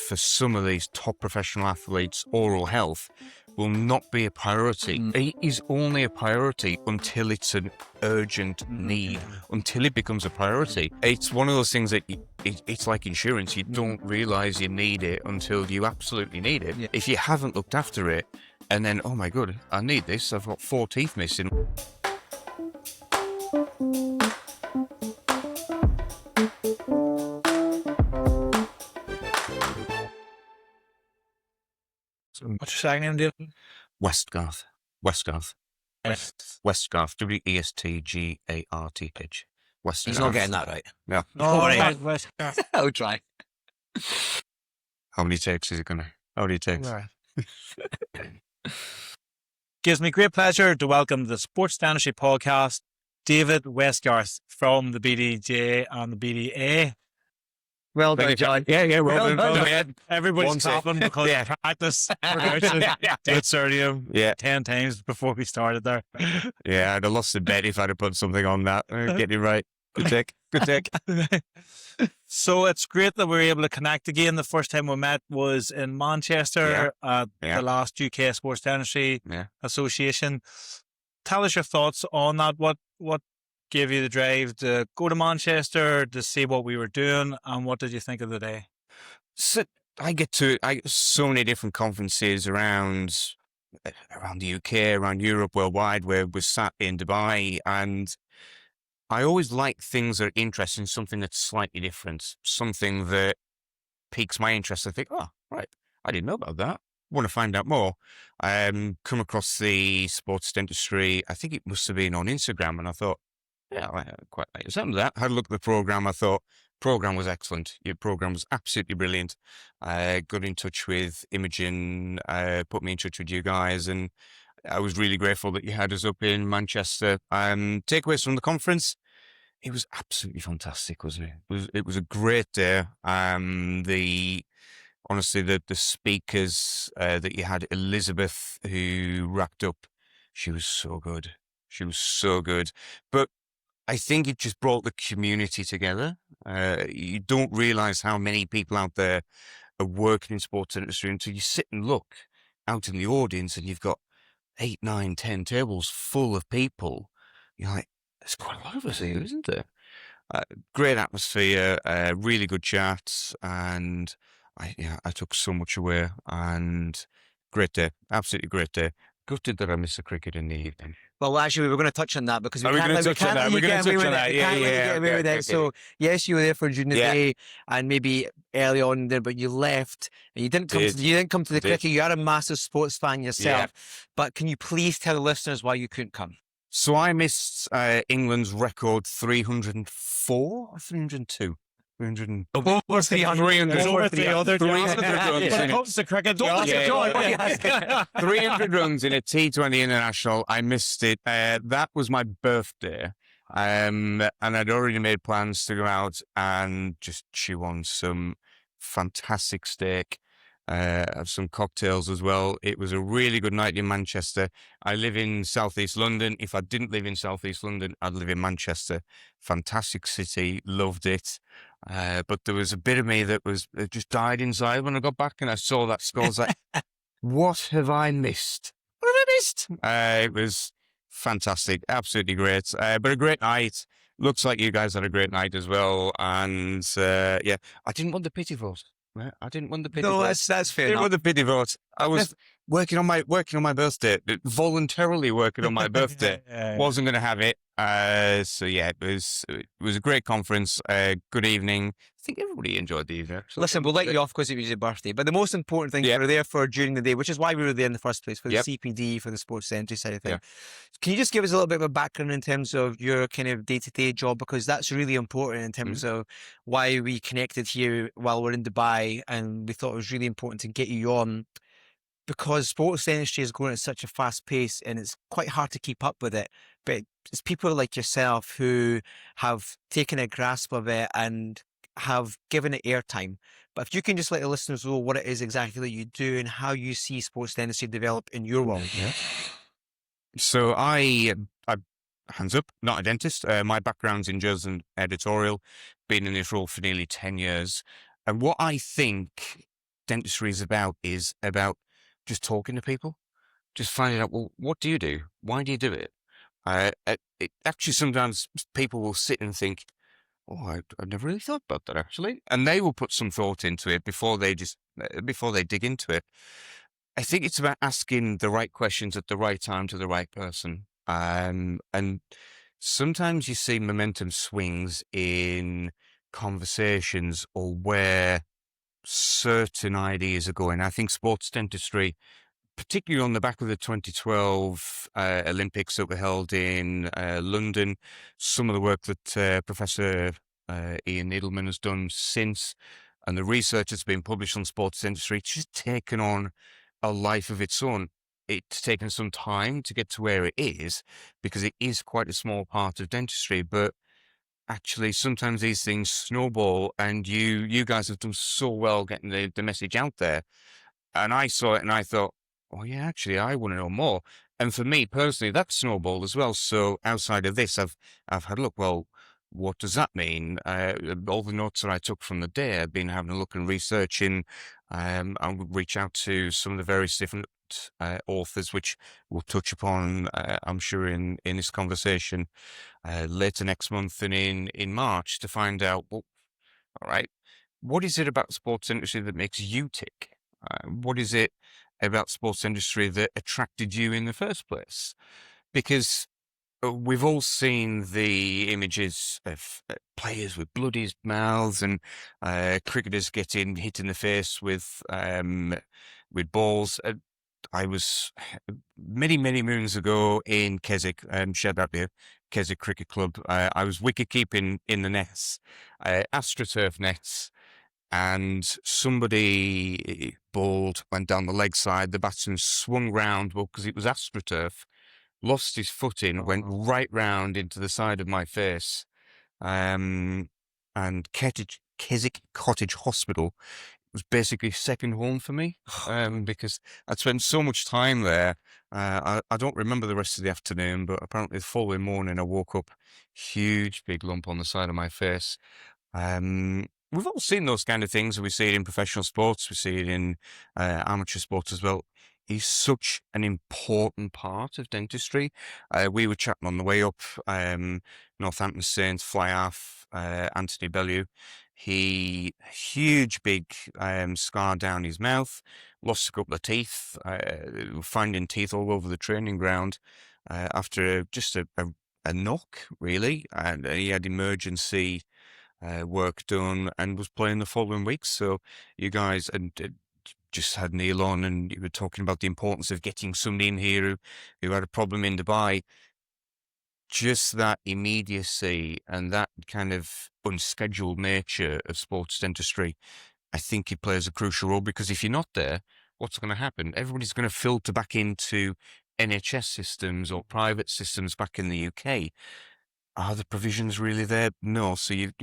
for some of these top professional athletes, oral health will not be a priority. It is only a priority until it's an urgent need, until it becomes a priority. It's one of those things that it's like insurance. You don't realize you need it until you absolutely need it. Yeah. If you haven't looked after it, and then, oh my God, I need this. I've got 4 teeth missing. What's your second name, Dave? Westgarth. Westgarth. Westgarth. Westgarth. He's not getting that right. No. No, right. Westgarth. I'll try. How many takes is it going to? How many takes? Right. Gives me great pleasure to welcome the Sports Dentistry Podcast, David Westgarth from the BDJ and the BDA. Well done, John. Yeah, well done. Everybody's coughing because of practice. Did sodium 10 times before we started there. Yeah, I'd have lost the bet if I'd have put something on that. Get it right. Good take. So it's great that we were able to connect again. The first time we met was in Manchester at the last UK Sports Dentistry Association. Tell us your thoughts on that. What gave you the drive to go to Manchester to see what we were doing, and what did you think of the day? So I get so many different conferences around the UK, around Europe, worldwide, where we're sat in Dubai, and I always like things that are interesting, something that's slightly different, something that piques my interest. I think, oh, right, I didn't know about that. Want to find out more. Come across the sports dentistry, I think it must have been on Instagram, and I thought, yeah, I quite like some of that. Had a look at the program. I thought program was excellent. Your program was absolutely brilliant. Got in touch with Imogen, put me in touch with you guys, and I was really grateful that you had us up in Manchester. Takeaways from the conference, it was absolutely fantastic, wasn't it? It was a great day. Honestly, the speakers that you had, Elizabeth, who racked up, she was so good. But I think it just brought the community together. You don't realize how many people out there are working in sports industry until you sit and look out in the audience and you've got 8, 9, 10 tables full of people. You're like, there's quite a lot of us here, isn't there? Great atmosphere, really good chats, and I took so much away, and great day, absolutely great day. Gutted that I missed the cricket in the evening. Well, actually, we were going to touch on that because we're going to touch on that. Yeah. So, yes, you were there for during the day and maybe early on there, but you left and you didn't come to the cricket. You are a massive sports fan yourself, but can you please tell the listeners why you couldn't come? So I missed England's record 304 or 302. 300 over 300. There's over 300 runs. 300 runs in a T20 international. I missed it. That was my birthday. And I'd already made plans to go out and just chew on some fantastic steak, have some cocktails as well. It was a really good night in Manchester. I live in Southeast London. If I didn't live in Southeast London, I'd live in Manchester. Fantastic city, loved it. But there was a bit of me that just died inside when I got back and I saw that score. I was like, what have I missed? What have I missed? It was fantastic, absolutely great. But a great night. Looks like you guys had a great night as well. And I didn't want the pity vote. I didn't want the pity vote. No, that's fair. I didn't want the pity vote. I was working on my birthday, voluntarily working on my birthday. Wasn't going to have it. It was a great conference. Good evening. I think everybody enjoyed the evening. Listen, we'll let you off because it was your birthday. But the most important thing we were there for during the day, which is why we were there in the first place, for the CPD, for the sports dentistry side of things. Can you just give us a little bit of a background in terms of your kind of day-to-day job? Because that's really important in terms of why we connected here while we're in Dubai, and we thought it was really important to get you on, because sports dentistry is going at such a fast pace and it's quite hard to keep up with it. But it's people like yourself who have taken a grasp of it and have given it airtime. But if you can just let the listeners know what it is exactly that you do and how you see sports dentistry develop in your world. Yeah. So I hands up, not a dentist. My background's in journalism and editorial, been in this role for nearly 10 years. And what I think dentistry is about just talking to people, just finding out, well, what do you do? Why do you do it? It actually, sometimes people will sit and think, oh, I've never really thought about that actually, and they will put some thought into it before they dig into it. I think it's about asking the right questions at the right time to the right person, and sometimes you see momentum swings in conversations or where certain ideas are going. I think sports dentistry, particularly on the back of the 2012 Olympics that were held in London, some of the work that Professor Ian Needleman has done since, and the research that's been published on sports dentistry, it's just taken on a life of its own. It's taken some time to get to where it is, because it is quite a small part of dentistry, but actually sometimes these things snowball, and you guys have done so well getting the message out there. And I saw it and I thought, oh yeah, actually I want to know more. And for me personally, that snowballed as well. So outside of this, I've had a look, well, what does that mean? All the notes that I took from the day, I've been having a look and researching. I'll reach out to some of the various different authors, which we'll touch upon, I'm sure, in this conversation later next month and in March, to find out, well, all right, what is it about sports industry that makes you tick? What is it about sports industry that attracted you in the first place? Because we've all seen the images of players with bloody mouths and cricketers getting hit in the face with with balls. I was many, many moons ago in Keswick, shared that there, Keswick Cricket Club. I was wicket keeping in the nets, AstroTurf nets, and somebody bowled, went down the leg side. The batsman swung round, well, because it was AstroTurf, lost his footing, went right round into the side of my face. And Keswick Cottage Hospital was basically second home for me, because I'd spent so much time there. I don't remember the rest of the afternoon, but apparently the following morning I woke up, huge big lump on the side of my face. We've all seen those kind of things. We see it in professional sports. We see it in amateur sports as well. He's such an important part of dentistry. We were chatting on the way up, Northampton Saints fly half, Anthony Bellew. He, huge big scar down his mouth, lost a couple of teeth, finding teeth all over the training ground after just a knock, really. And he had emergency work done and was playing the following week. So you guys just had Neil on, and you were talking about the importance of getting somebody in here who had a problem in Dubai. Just that immediacy and that kind of unscheduled nature of sports dentistry, I think it plays a crucial role, because if you're not there, what's going to happen? Everybody's going to filter back into NHS systems or private systems back in the UK. Are the provisions really there? No. So you've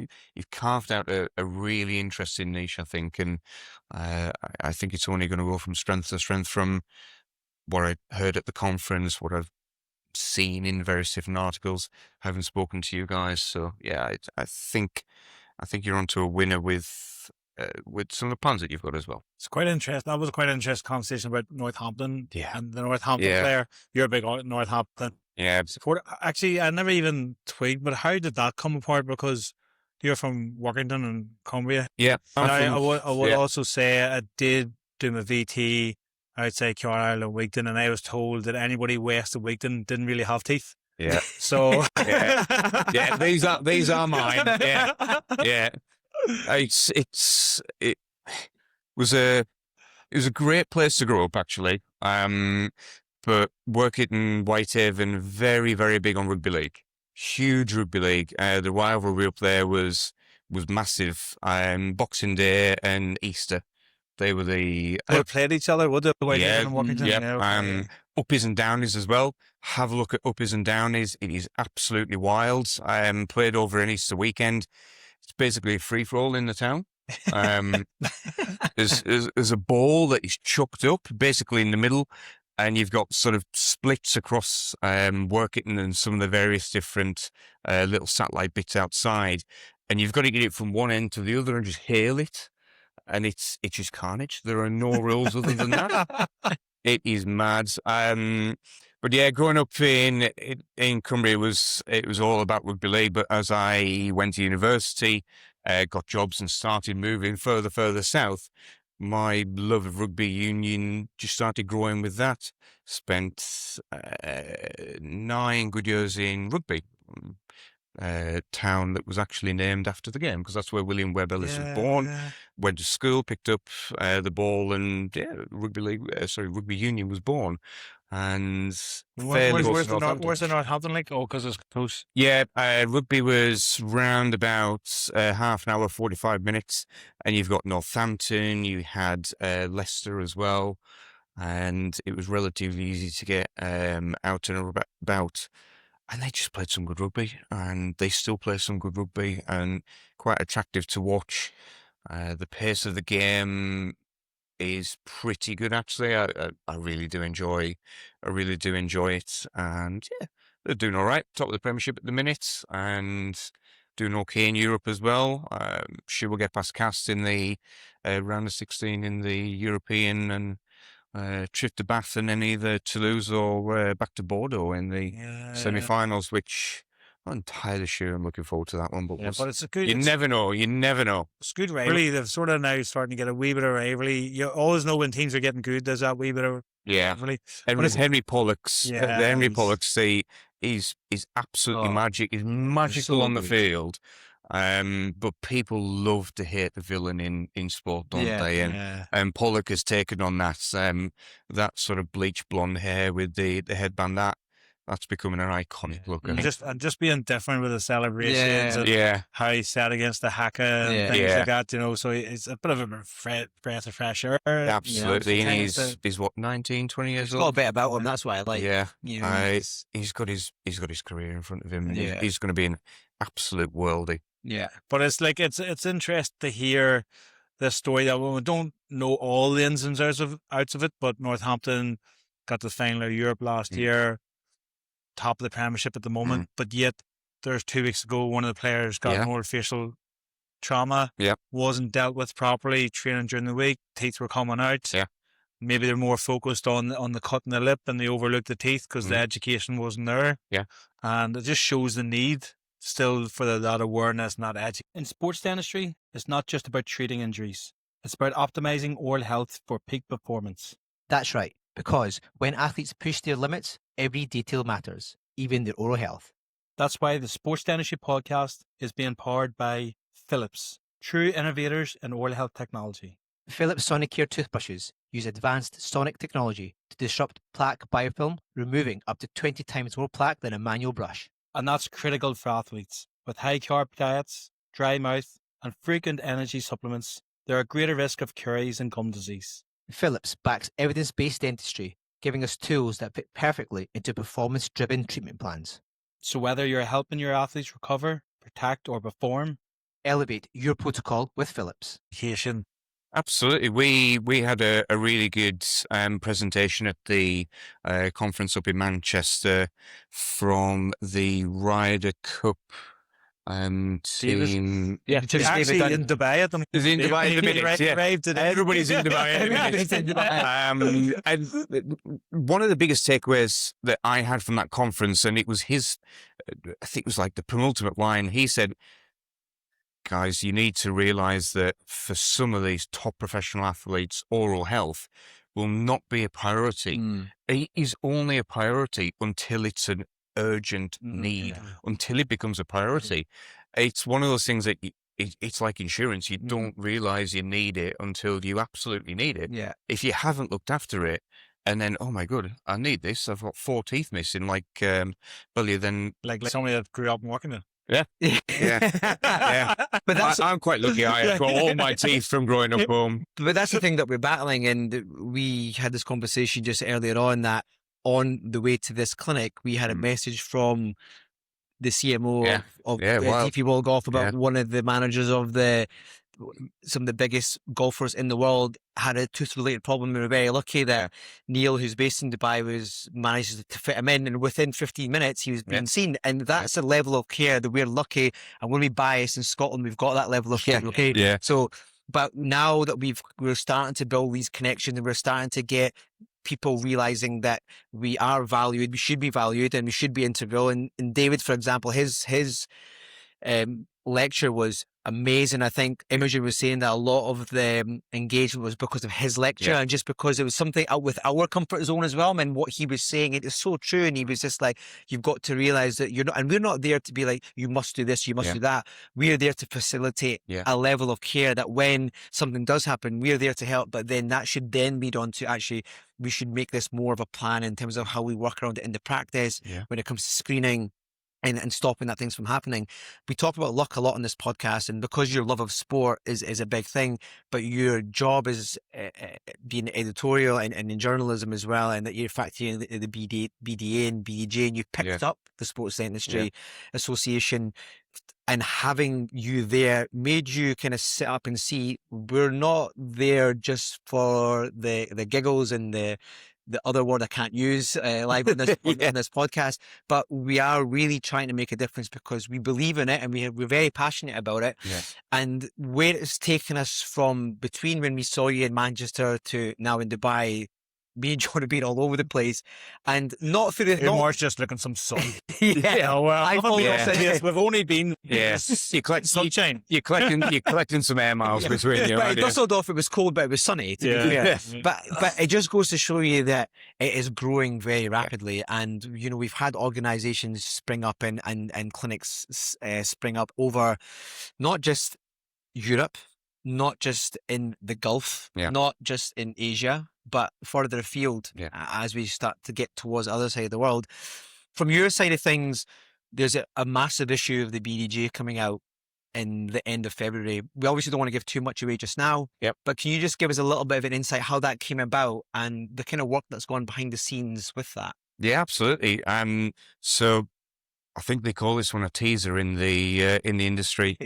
carved out a really interesting niche, I think, and I think it's only going to go from strength to strength from what I heard at the conference, what I've seen in various different articles, having spoken to you guys. So yeah, I think you're onto a winner with some of the plans that you've got as well. It's quite interesting. That was quite an interesting conversation about Northampton. Yeah. And the Northampton player. You're a big Northampton. Yeah. Supporter. Actually, I never even tweeted, but how did that come apart? Because you're from Workington and Cumbria. Yeah. I would also say I did do my VT outside Carlisle and Wigton, and I was told that anybody west of Wigton didn't really have teeth. Yeah. So yeah, these are mine. Yeah. Yeah. It was a great place to grow up, actually. But working in Whitehaven, very, very big on rugby league. Huge rugby league. The rivalry up there was massive. Boxing Day and Easter, they were the. They played each other, would they? Yeah, and Workington? Yeah. Uppies and Downies as well. Have a look at Uppies and Downies. It is absolutely wild. Played over an Easter weekend. It's basically a free for all in the town. There's a ball that is chucked up basically in the middle, and you've got sort of splits across Workington and some of the various different little satellite bits outside, and you've got to get it from one end to the other and just hail it. and it's just carnage. There are no rules other than that. It is mad. But yeah, growing up in Cumbria it was all about rugby league. But as I went to university, got jobs and started moving further south, my love of rugby union just started growing with that. Spent 9 good years in Rugby, town that was actually named after the game, because that's where William Webb Ellis was born. Went to school, picked up the ball, and rugby union was born. And where's the Northampton link? Oh, because it's close. Yeah, rugby was round about half an hour, 45 minutes, and you've got Northampton. You had Leicester as well, and it was relatively easy to get out and about. And they just played some good rugby, and they still play some good rugby, and quite attractive to watch. The pace of the game is pretty good, actually. I really do enjoy it, and yeah, they're doing all right. Top of the Premiership at the minute, and doing okay in Europe as well. Sure, we'll get past Cast in the round of 16 in the European, and trip to Bath, and then either Toulouse or back to Bordeaux in the semi-finals, which I'm not entirely sure. I'm looking forward to that one, but but it's a good. You never know. It's good rivalry. They've sort of now starting to get a wee bit of rivalry. You always know when teams are getting good. There's that wee bit of rivalry. And with Henry Pollock's, the Henry Pollock's, he's absolutely magic. He's magical on the field. But people love to hate the villain in sport, don't they? And Pollock has taken on that sort of bleach blonde hair with the headband. That's becoming an iconic look. And just being different with the celebrations and how he sat against the haka and things like that, so it's a bit of a breath of fresh air. Absolutely. And he's what, 19, 20 years old? Got a bit about him, that's why I like. He's got his career in front of him, and he's going to be an absolute worldie. Yeah. But it's interesting to hear this story that we don't know all the ins and outs of it, but Northampton got to the final of Europe last year, top of the Premiership at the moment, but yet there's 2 weeks ago one of the players got more facial trauma, wasn't dealt with properly, training during the week, teeth were coming out. Maybe they're more focused on the cut in the lip, and they overlooked the teeth because the education wasn't there. And it just shows the need still for that awareness, not education. In sports dentistry, it's not just about treating injuries. It's about optimizing oral health for peak performance. That's right, because when athletes push their limits, every detail matters, even their oral health. That's why the Sports Dentistry podcast is being powered by Philips, true innovators in oral health technology. Philips Sonicare toothbrushes use advanced sonic technology to disrupt plaque biofilm, removing up to 20 times more plaque than a manual brush. And that's critical for athletes. With high carb diets, dry mouth, and frequent energy supplements, they're at greater risk of caries and gum disease. Philips backs evidence-based dentistry, giving us tools that fit perfectly into performance-driven treatment plans. So whether you're helping your athletes recover, protect, or perform, elevate your protocol with Philips. Absolutely. We had a really good presentation at the conference up in Manchester from the Ryder Cup team. Actually in Dubai at the minute. Is in Dubai in a minute. Everybody's in Dubai. And one of the biggest takeaways that I had from that conference, and it was his, I think it was like the penultimate line, he said, guys, you need to realize that for some of these top professional athletes, oral health will not be a priority. It is only a priority until it's an urgent need, until it becomes a priority. It's one of those things that it's like insurance. You don't realize you need it until you absolutely need it. If you haven't looked after it, and then, oh my God, I need this. I've got 4 teeth missing. Like somebody that grew up walking it. Yeah. But I'm quite lucky. I've got all my teeth from growing up home. But that's the thing that we're battling, and we had this conversation just earlier on that on the way to this clinic, we had a message from the CMO of DP World Golf about one of the managers of some of the biggest golfers in the world had a tooth-related problem. We were very lucky that Neil, who's based in Dubai, managed to fit him in, and within 15 minutes he was being seen. And that's a level of care that we're lucky. And when we bias in Scotland, we've got that level of care. So But now that we're starting to build these connections, and we're starting to get people realizing that we are valued, we should be valued, and we should be integral. And David, for example, his lecture was amazing. I think Imogen was saying that a lot of the engagement was because of his lecture, and just because it was something out with our comfort zone as well. And what he was saying, it is so true. And he was just like, you've got to realize that you're not, and we're not there to be like, you must do this, you must do that. We're there to facilitate a level of care that when something does happen, we're there to help. But then that should then lead on to actually, we should make this more of a plan in terms of how we work around it in the practice when it comes to screening and stopping that things from happening. We talk about luck a lot on this podcast, and because your love of sport is a big thing, but your job is being editorial and in journalism as well, and that you're factoring the BDA and BDJ, and you picked up the Sports Dentistry Association, and having you there made you kind of sit up and see, we're not there just for the giggles and the other word I can't use live on this, on this podcast, but we are really trying to make a difference because we believe in it, and we're very passionate about it. And where it's taken us from between when we saw you in Manchester to now in Dubai, me and John have been all over the place, and not through the. March just looking some sun. Well, we've only been. You collect sunshine. You're collecting some air miles between you. But in Dusseldorf, it was cold, but it was sunny. To be fair. But it just goes to show you that it is growing very rapidly, and you know, we've had organisations spring up and clinics spring up over not just Europe, not just in the Gulf, not just in Asia, but further afield as we start to get towards the other side of the world. From your side of things, there's a massive issue of the BDJ coming out in the end of February. We obviously don't want to give too much away just now, but can you just give us a little bit of an insight how that came about and the kind of work that's gone behind the scenes with that? Yeah, absolutely. So I think they call this one a teaser in the industry.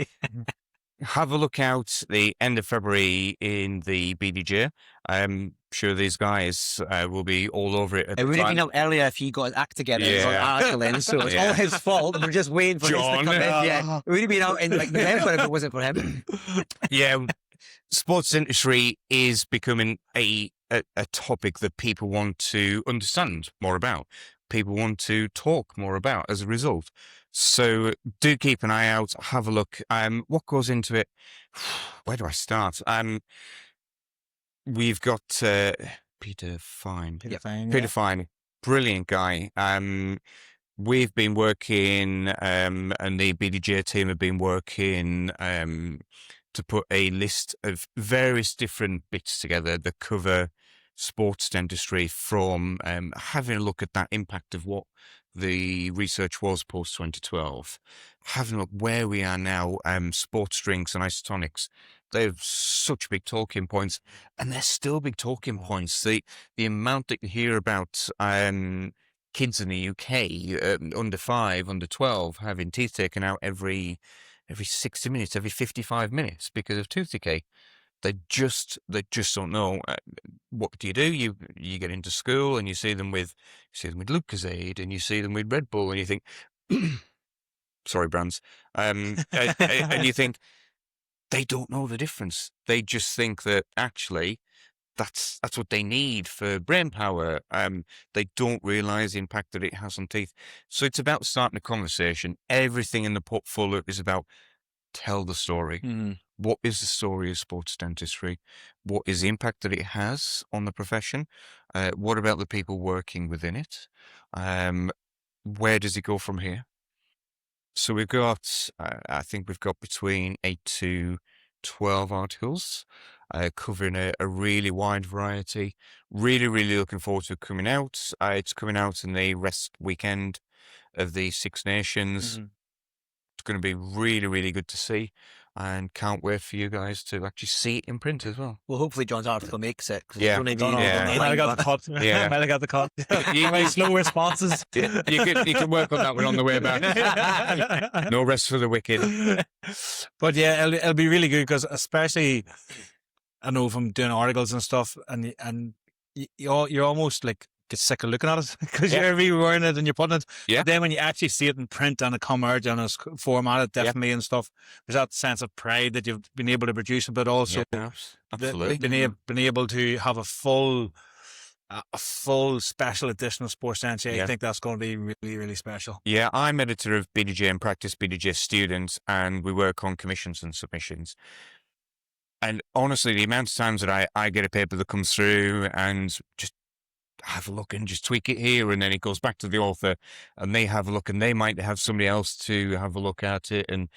Have a look out the end of February in the BDJ. I'm sure these guys will be all over it. It would have been up earlier if he got his act together. So it's all his fault. We're just waiting for John. this to come in. It would have been out in like November if it wasn't for him. Sports dentistry is becoming a topic that people want to understand more about. People want to talk more about as a result. So do keep an eye out, have a look. What goes into it? Where do I start? We've got Peter Fine. Peter Fine, brilliant guy. We've been working, and the BDJ team have been working to put a list of various different bits together that cover sports dentistry, from having a look at that impact of what the research was post 2012, having a look where we are now. Sports drinks and isotonics, they're such big talking points, and they're still big talking points. The amount that you hear about kids in the UK under 5, under 12 having teeth taken out every 60 minutes, every 55 minutes because of tooth decay. They just don't know. What do? You get into school and you see them with Lucozade, and you see them with Red Bull, and you think, sorry, brands, and you think they don't know the difference. They just think that actually that's what they need for brain power. They don't realise the impact that it has on teeth. So it's about starting a conversation. Everything in the portfolio is about tell the story. What is the story of sports dentistry? What is the impact that it has on the profession? What about the people working within it? Where does it go from here? So we've got, I think we've got between 8 to 12 articles covering a really wide variety. Really, really looking forward to it coming out. It's coming out in the rest weekend of the Six Nations. It's going to be really, really good to see, and can't wait for you guys to actually see it in print as well. Well, hopefully John's article makes it. Might have got the cut. Might have got the cut. Slow responses. You can work on that one on the way back. No rest for the wicked. But yeah, it'll be really good, because especially I know from doing articles and stuff, and you're almost like get sick of looking at it because you're rewording it and you're putting it. Yeah. But then when you actually see it in print and it come out and it's formatted differently and stuff, there's that sense of pride that you've been able to produce it, but also absolutely been able to have a full special edition of Sports Dentistry. I think that's going to be really, really special. Yeah, I'm editor of BDJ and practice BDJ students, and we work on commissions and submissions. And honestly, the amount of times that I get a paper that comes through and just have a look and just tweak it here, and then it goes back to the author and they have a look and they might have somebody else to have a look at it, and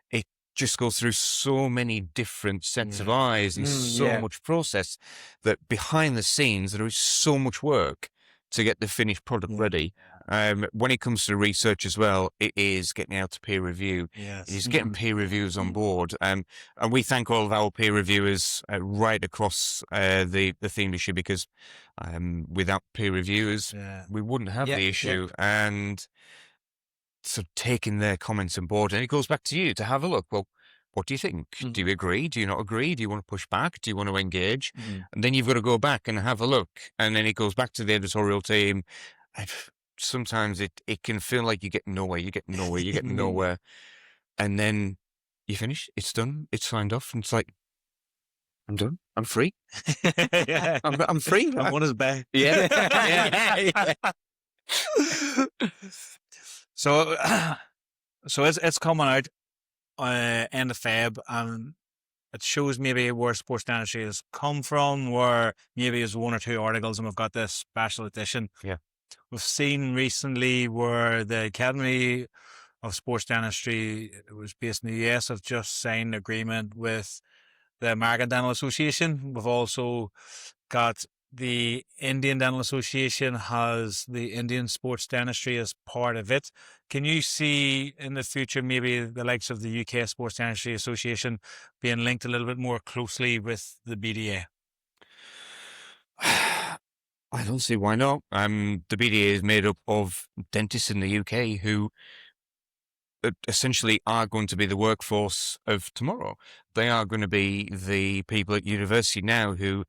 it just goes through so many different sets of eyes and so much process that behind the scenes there is so much work to get the finished product ready. When it comes to research as well, it is getting out to peer review. It is getting peer reviewers on board. And we thank all of our peer reviewers right across the theme issue, because without peer reviewers, we wouldn't have the issue. And so taking their comments on board, and it goes back to you to have a look. Well, what do you think? Do you agree? Do you not agree? Do you want to push back? Do you want to engage? And then you've got to go back and have a look. And then it goes back to the editorial team. Sometimes it can feel like you get nowhere. And then you finish. It's done. It's signed off. And it's like, I'm done. I'm free. I'm free. I want us back. So it's coming out end of Feb, and it shows maybe where sports dentistry has come from, where maybe there's one or two articles and we've got this special edition. We've seen recently where the Academy of Sports Dentistry, it was based in the US, have just signed an agreement with the American Dental Association. We've also got the Indian Dental Association has the Indian Sports Dentistry as part of it. Can you see in the future maybe the likes of the UK Sports Dentistry Association being linked a little bit more closely with the BDA? I don't see why not. The BDA is made up of dentists in the UK who essentially are going to be the workforce of tomorrow. They are going to be the people at university now who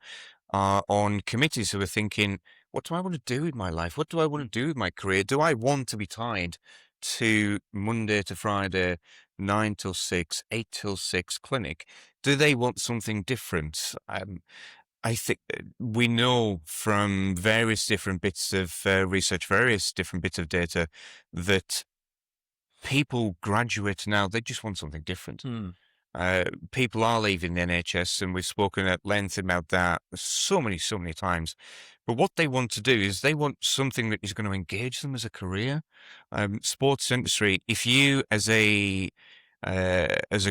are on committees who are thinking, what do I want to do with my life? What do I want to do with my career? Do I want to be tied to Monday to Friday, 9 till 6, 8 till 6 clinic? Do they want something different? I think we know from various different bits of research, various different bits of data, that people graduate now, they just want something different. People are leaving the NHS, and we've spoken at length about that so many times. But what they want to do is they want something that is going to engage them as a career. Sports dentistry, if you as a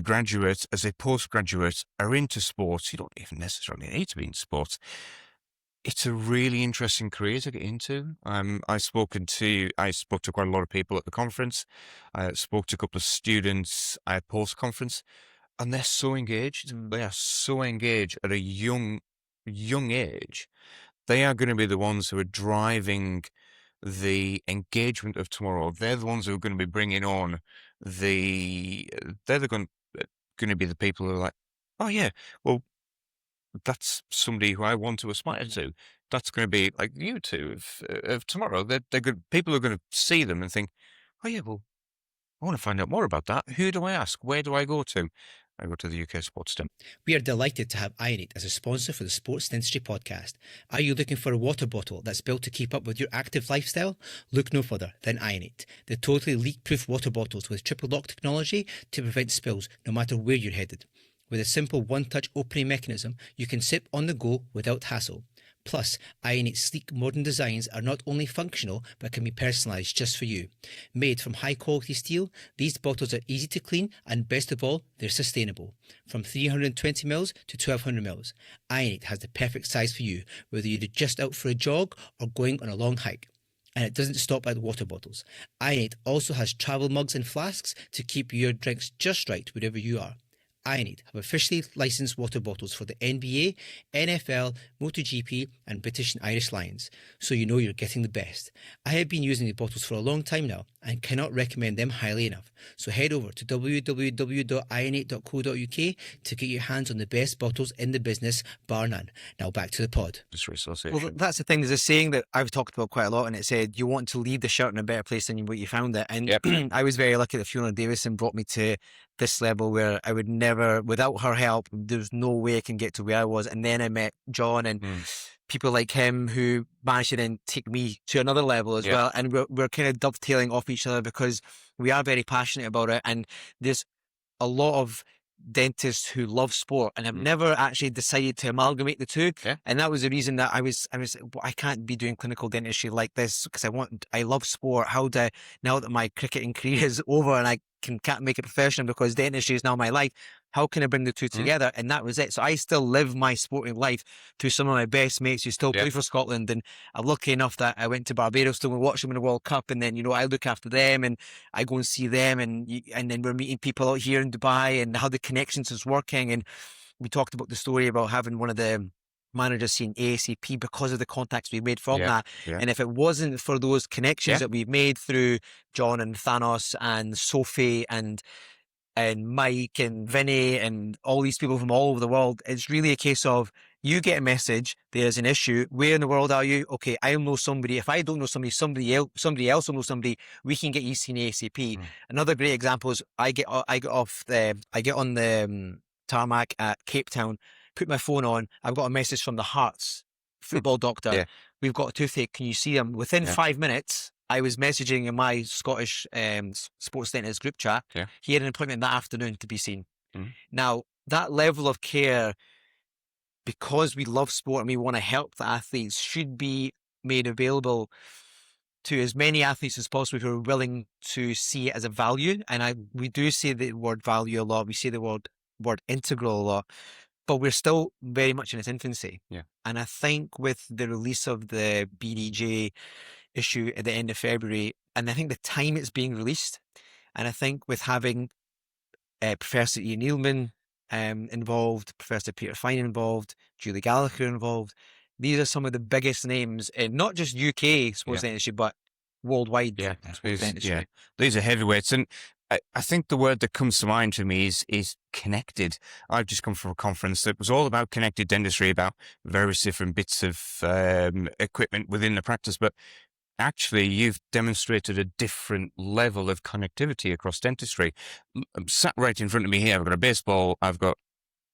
graduate, as a postgraduate, are into sports, you don't even necessarily need to be in sports. It's a really interesting career to get into. I spoke to quite a lot of people at the conference. I spoke to a couple of students at post-conference, and they're so engaged. They are so engaged at a young age. They are going to be the ones who are driving the engagement of tomorrow. They're the ones who are going to be bringing on they're going to be the people who are like, oh yeah, well, that's somebody who I want to aspire to. That's going to be like you two of tomorrow. They're good. People are going to see them and think, oh yeah, well, I want to find out more about that. Who do I ask? Where do I go to? I go to the UK Sports Dent. We are delighted to have Ionate as a sponsor for the Sports Dentistry podcast. Are you looking for a water bottle that's built to keep up with your active lifestyle? Look no further than Ionate, the totally leak-proof water bottles with triple lock technology to prevent spills no matter where you're headed. With a simple one-touch opening mechanism, you can sip on the go without hassle. Plus, Ionate's sleek modern designs are not only functional, but can be personalised just for you. Made from high-quality steel, these bottles are easy to clean, and best of all, they're sustainable. From 320ml to 1200ml, Ionate has the perfect size for you, whether you're just out for a jog or going on a long hike. And it doesn't stop at the water bottles. Ionate also has travel mugs and flasks to keep your drinks just right wherever you are. Ionate have officially licensed water bottles for the NBA, NFL, MotoGP, and British and Irish Lions, so you know you're getting the best. I have been using the bottles for a long time now and cannot recommend them highly enough. So head over to www.ionate.co.uk to get your hands on the best bottles in the business, bar none. Now back to the pod. Well, that's the thing. There's a saying that I've talked about quite a lot, and it said, you want to leave the shirt in a better place than what you found it. And I was very lucky that Fiona Davison brought me to this level where I would never, without her help, there's no way I can get to where I was. And then I met John and people like him who managed to then take me to another level as well. And we're kind of dovetailing off each other because we are very passionate about it. And there's a lot of dentists who love sport and have never actually decided to amalgamate the two. And that was the reason that I was I can't be doing clinical dentistry like this because I love sport. How do I, now that my cricketing career is over and I can't make it professional because dentistry is now my life, how can I bring the two together? And that was it. So I still live my sporting life through some of my best mates who still play for Scotland. And I'm lucky enough that I went to Barbados to watch them in the World Cup. And then, you know, I look after them and I go and see them. And then we're meeting people out here in Dubai and how the connections is working. And we talked about the story about having one of the managers seeing ASAP because of the contacts we made from that. And if it wasn't for those connections that we've made through John and Thanos and Sophie and Mike and Vinny and all these people from all over the world, it's really a case of you get a message, there's an issue, where in the world are you? Okay, I know somebody. If I don't know somebody, somebody else will know somebody. We can get you seen ASAP. Another great example is I get on the tarmac at Cape Town, put my phone on, I've got a message from the Hearts football doctor. We've got a toothache, can you see him? Within 5 minutes, I was messaging in my Scottish sports dentist group chat. He had an appointment that afternoon to be seen. Now, that level of care, because we love sport and we want to help the athletes, should be made available to as many athletes as possible who are willing to see it as a value. And we do say the word value a lot. We say the word integral a lot. But we're still very much in its infancy. And I think with the release of the BDJ issue at the end of February, and I think the time it's being released, and I think with having Professor Ian Neilman involved, Professor Peter Fine involved, Julie Gallagher involved, these are some of the biggest names in not just UK sports dentistry, but worldwide sports dentistry. These are heavyweights. And I think the word that comes to mind for me is connected. I've just come from a conference that was all about connected dentistry, about various different bits of equipment within the practice. But actually, you've demonstrated a different level of connectivity across dentistry. I'm sat right in front of me here. I've got a baseball, I've got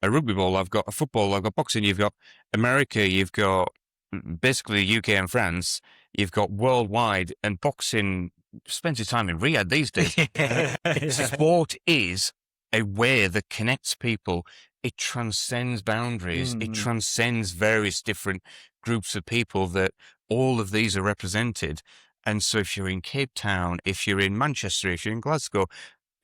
a rugby ball, I've got a football, I've got boxing, you've got America, you've got basically UK and France, you've got worldwide, and boxing spends your time in Riyadh these days. Sport is a way that connects people. It transcends boundaries. It transcends various different groups of people that all of these are represented. And so if you're in Cape Town, if you're in Manchester, if you're in Glasgow,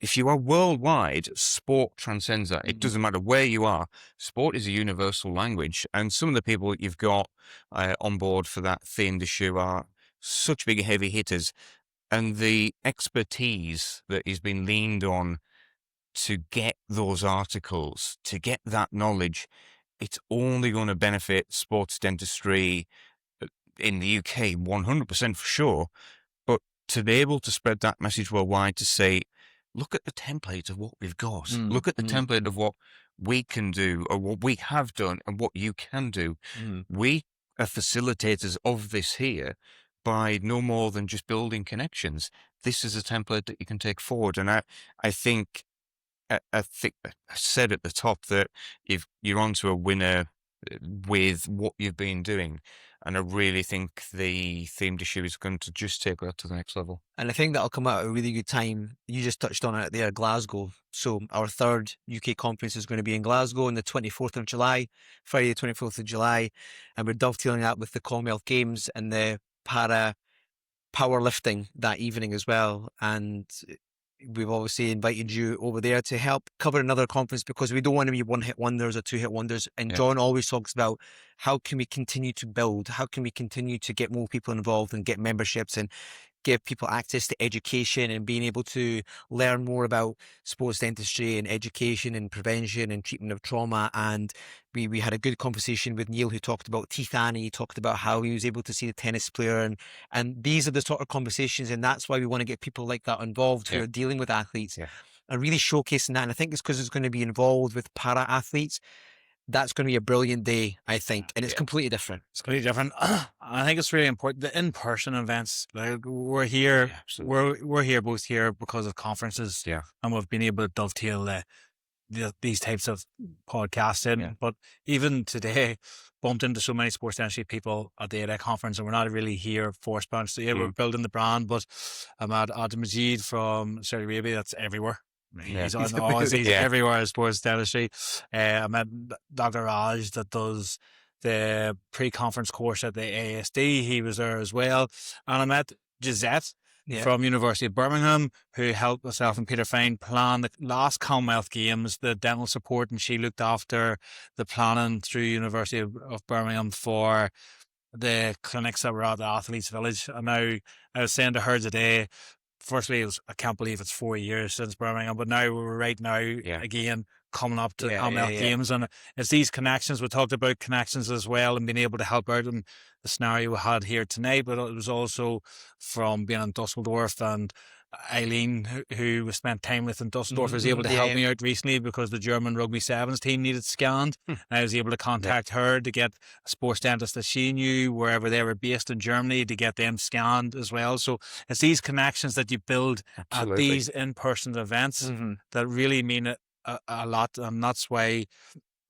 if you are worldwide, sport transcends that. It doesn't matter where you are. Sport is a universal language. And some of the people that you've got on board for that themed issue are such big heavy hitters. And the expertise that has been leaned on to get those articles, to get that knowledge, it's only going to benefit sports dentistry in the UK, 100% for sure. But to be able to spread that message worldwide, to say, look at the template of what we've got, look at the template of what we can do or what we have done and what you can do. We are facilitators of this here by no more than just building connections. This is a template that you can take forward. And I think I said at the top that you're onto a winner with what you've been doing. And I really think the themed issue is going to just take that to the next level. And I think that'll come out at a really good time. You just touched on it there, Glasgow. So our third UK conference is going to be in Glasgow on the 24th of July, Friday the 24th of July. And we're dovetailing that with the Commonwealth Games and the para powerlifting that evening as well. And we've obviously invited you over there to help cover another conference because we don't want to be one-hit wonders or two-hit wonders. And John always talks about how can we continue to build? How can we continue to get more people involved and get memberships? And give people access to education and being able to learn more about sports dentistry and education and prevention and treatment of trauma. And we had a good conversation with Neil, who talked about Teeth Annie. He talked about how he was able to see the tennis player, and these are the sort of conversations, and that's why we want to get people like that involved who are dealing with athletes and really showcasing that. And I think it's because it's going to be involved with para athletes. That's going to be a brilliant day, I think, and it's completely different. It's completely different. I think it's really important. The in-person events, like we're here, we're here both here because of conferences, and we've been able to dovetail these types of podcasts in. Yeah. But even today, bumped into so many sports dentistry people at the ADEC conference, and we're not really here for sponsors. So we're building the brand, but I'm at Majid from Saudi Arabia. That's everywhere. He's everywhere as sports dentistry. I met Dr. Raj that does the pre-conference course at the ASD. He was there as well. And I met Gisette from University of Birmingham, who helped myself and Peter Fine plan the last Commonwealth Games, the dental support, and she looked after the planning through University of Birmingham for the clinics that were at the Athletes Village. And now I was saying to her today, firstly, I can't believe it's 4 years since Birmingham, but now we're right now again coming up to the Commonwealth Games, and it's these connections. We talked about connections as well, and being able to help out in the scenario we had here tonight, but it was also from being in Dusseldorf, and Eileen, who we spent time with in Dusseldorf, was able to help me out recently because the German rugby sevens team needed scanned. And I was able to contact her to get a sports dentist that she knew wherever they were based in Germany to get them scanned as well. So it's these connections that you build at these in-person events that really mean a lot, and that's why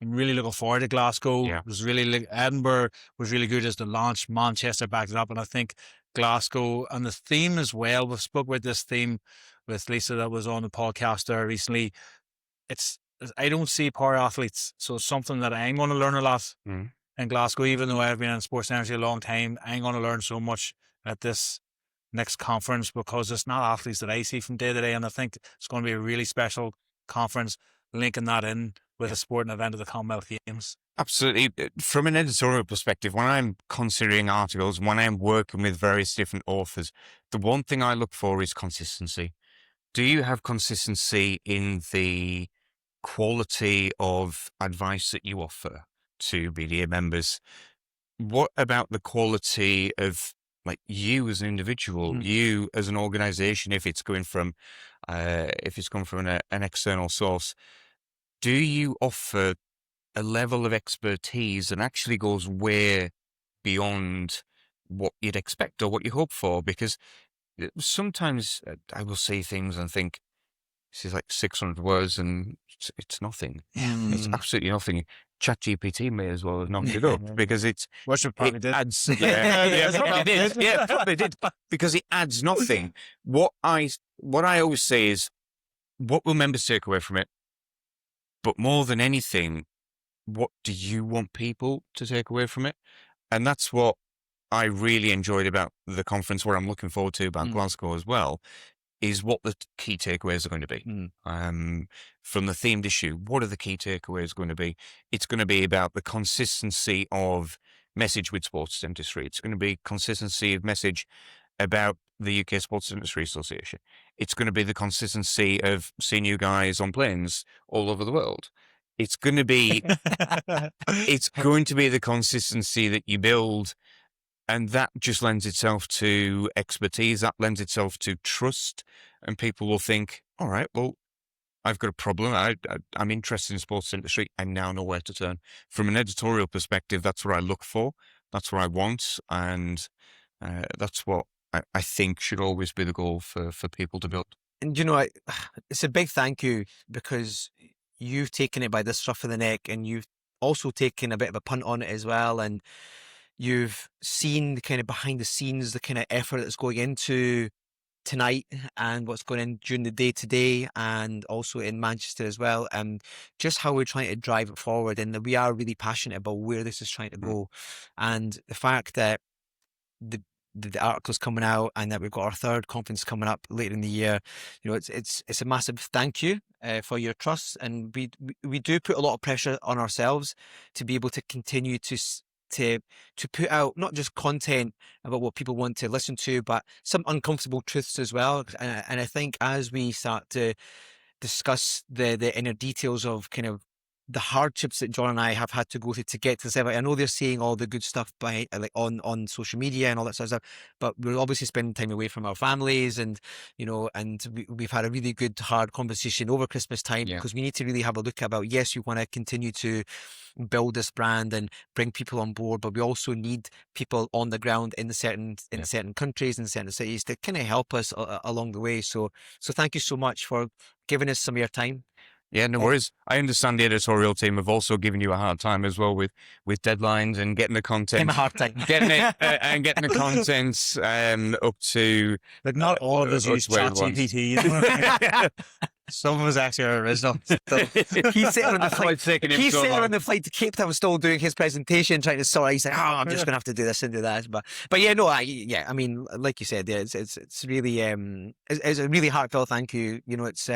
I'm really looking forward to Glasgow. It was really Edinburgh was really good as the launch. Manchester backed it up, and I think Glasgow and the theme as well. We've spoke about this theme with Lisa that was on the podcast there recently. I don't see power athletes, so it's something that I'm going to learn a lot in Glasgow. Even though I've been in sports energy a long time, I'm going to learn so much at this next conference because it's not athletes that I see from day to day, and I think it's going to be a really special conference, linking that in with a sporting event of the Commonwealth Games. Absolutely. From an editorial perspective, when I'm considering articles, when I'm working with various different authors, the one thing I look for is consistency. Do you have consistency in the quality of advice that you offer to BDA members? What about the quality of you as an individual, you as an organization, if it's coming from an external source? Do you offer a level of expertise that actually goes way beyond what you'd expect or what you hope for? Because sometimes I will say things and think, this is like 600 words and it's nothing. It's absolutely nothing. ChatGPT may as well have knocked it up because it adds. Probably did because it adds nothing. What I always say is, what will members take away from it? But more than anything, what do you want people to take away from it? And that's what I really enjoyed about the conference, what I'm looking forward to about Glasgow as well, is what the key takeaways are going to be. From the themed issue, what are the key takeaways going to be? It's going to be about the consistency of message with sports dentistry. It's going to be consistency of message about the UK Sports Dentistry Association. It's going to be the consistency of seeing you guys on planes all over the world. It's going to be the consistency that you build, and that just lends itself to expertise. That lends itself to trust, and people will think, all right, well, I've got a problem. I'm interested in sports dentistry. I now know where to turn. From an editorial perspective, that's what I look for. That's what I want, and that's what I think should always be the goal for people to build. And it's a big thank you, because you've taken it by the scruff of the neck, and you've also taken a bit of a punt on it as well, and you've seen the kind of behind the scenes, the kind of effort that's going into tonight and what's going in during the day today, and also in Manchester as well, and just how we're trying to drive it forward, and that we are really passionate about where this is trying to go. And the fact that the article's coming out and that we've got our third conference coming up later in the year, it's a massive thank you for your trust, and we do put a lot of pressure on ourselves to be able to continue to to put out not just content about what people want to listen to, but some uncomfortable truths as well. And I think as we start to discuss the inner details of kind of the hardships that John and I have had to go through to get to this level. I know they're saying all the good stuff by like on social media and all that sort of stuff, but we're obviously spending time away from our families, and we've had a really good hard conversation over Christmas time, because we need to really have a look about, yes, we want to continue to build this brand and bring people on board, but we also need people on the ground in certain countries and certain cities to kind of help us along the way. So thank you so much for giving us some of your time. Yeah, no worries. I understand the editorial team have also given you a hard time as well with deadlines and getting the content. A hard time. Getting it and getting the content up to... Like, not all of us use ChatGPT. Some of us actually are original. He's sitting on the flight to Cape Town, still doing his presentation, trying to sort out. He's like, I'm just going to have to do this and do that. But yeah, no, I mean, like you said, it's really it's a really heartfelt thank you. It's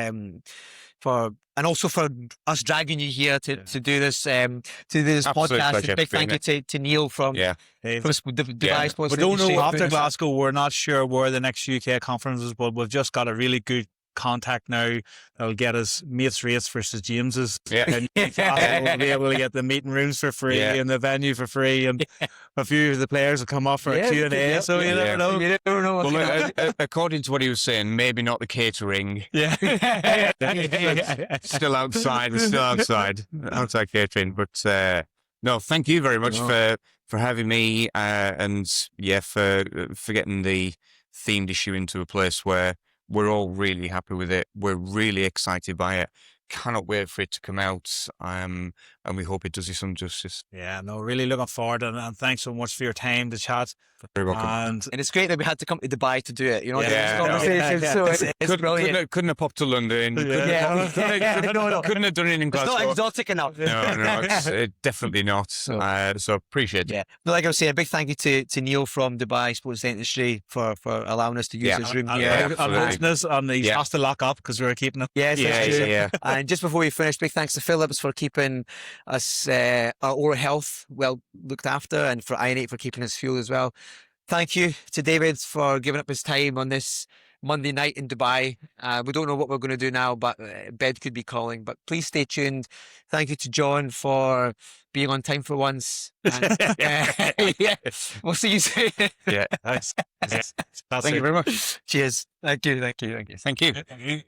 and also for us dragging you here to do this podcast. Pleasure. A big thank you to Neil from Dubai Sports. We don't know after Glasgow. We're not sure where the next UK conference is, but we've just got a really good contact now that'll get us mates rates versus James's. And we'll be able to get the meeting rooms for free and the venue for free, and a few of the players will come off for a Q&A. So you never know. You never know. Well, according to what he was saying, maybe not the catering. Still outside. Outside catering. But no, thank you very much for having me, and for getting the themed issue into a place where we're all really happy with it. We're really excited by it. Cannot wait for it to come out, and we hope it does you some justice. Yeah, no, really looking forward, and thanks so much for your time to chat. Very welcome. And it's great that we had to come to Dubai to do it. So it's brilliant. Couldn't have popped to London. Couldn't have done it in Glasgow. It's not exotic enough. No, it's definitely not. So appreciate it. But like I was saying, a big thank you to Neil from Dubai Sports Dentistry for allowing us to use his room here. And he has to lock up because we were keeping him. Yes, And just before we finish, big thanks to Phillips for keeping us our oral health well looked after, and for Ionate for keeping us fueled as well. Thank you to David for giving up his time on this Monday night in Dubai. We don't know what we're going to do now, but bed could be calling. But please stay tuned. Thank you to John for being on time for once. And, we'll see you soon. Thanks. Thank you very much. Cheers. Thank you. Thank you.